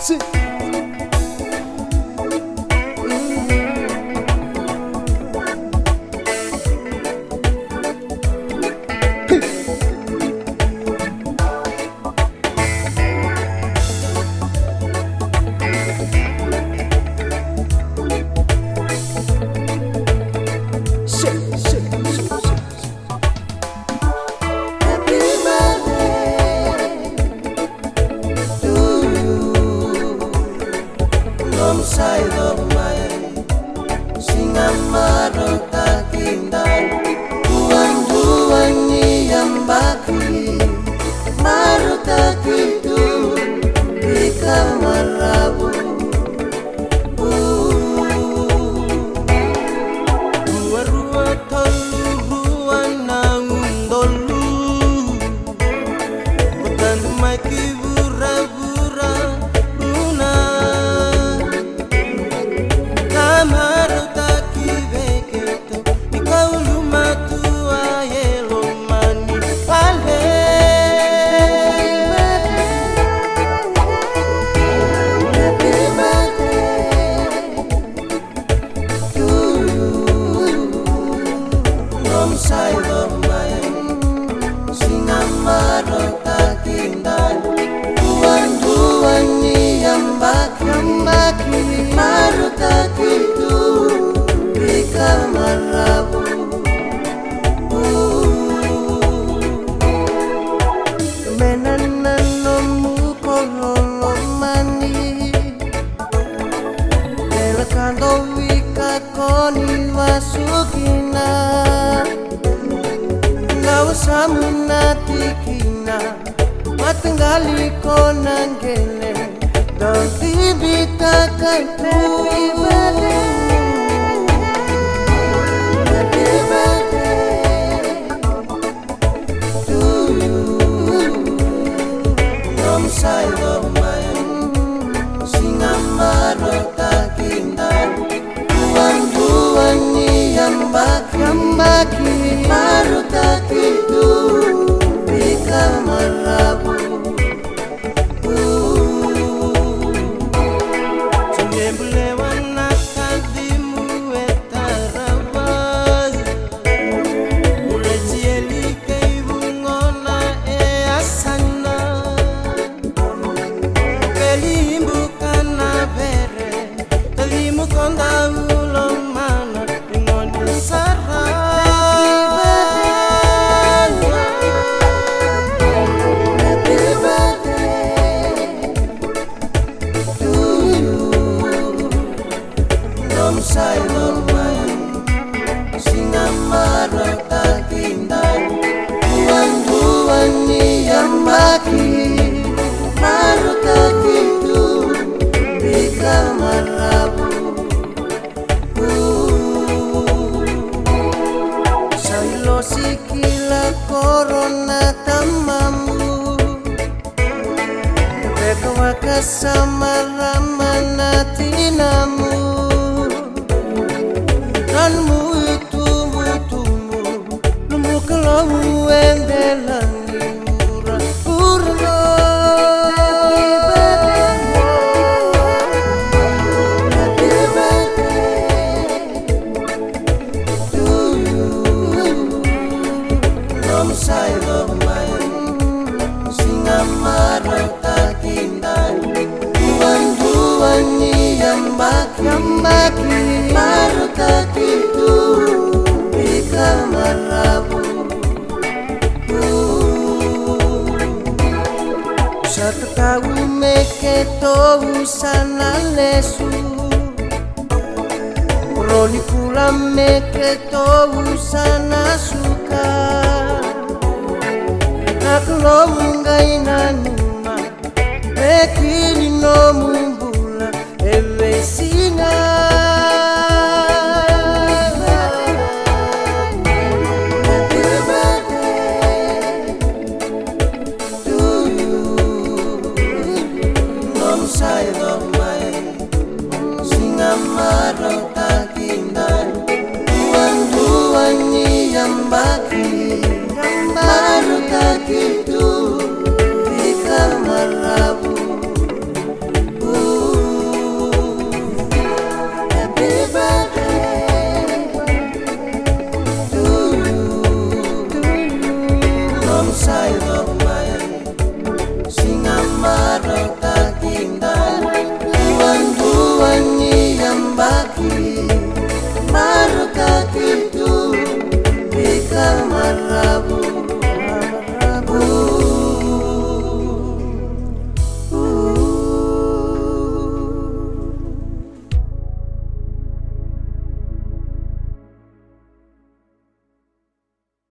Sí. Sai domai singamaro takindai duan ni ambaki maru takitu di kamarabu dua toluruan naundolu bukan maki bura-bura sai domai singamaro takindai duan ni ambaki maru takitu di kamarabu menananomu kololomani delakando wika koni wasukina samunatikina matenggali konanggele dan tibita kaitu sai domai singamaro takindai duan ni ambaki maru takitu di kamarabu semblewan nakadimu etarabaz mulai cieli kei bungona asana kelimbu kana bere telimu konda ulong mana dengan sarah sai domai singamaro takindai duan ni ambaki maru takitu di kamarabu sailo sikila corona tamamu beka wakasama ramana tinamu ranmu itu mutumu nemu kelamu endelangi murah purno happy birthday to you nom sai domai singamaro takindai duan ni ambaki maru takitu di kamarabu satu tahu meketo usana lesu roli pula meketo usana suka naklo ngai nanuma mekini no mumbula evesina sai domai singamaro takindai duan ni ambaki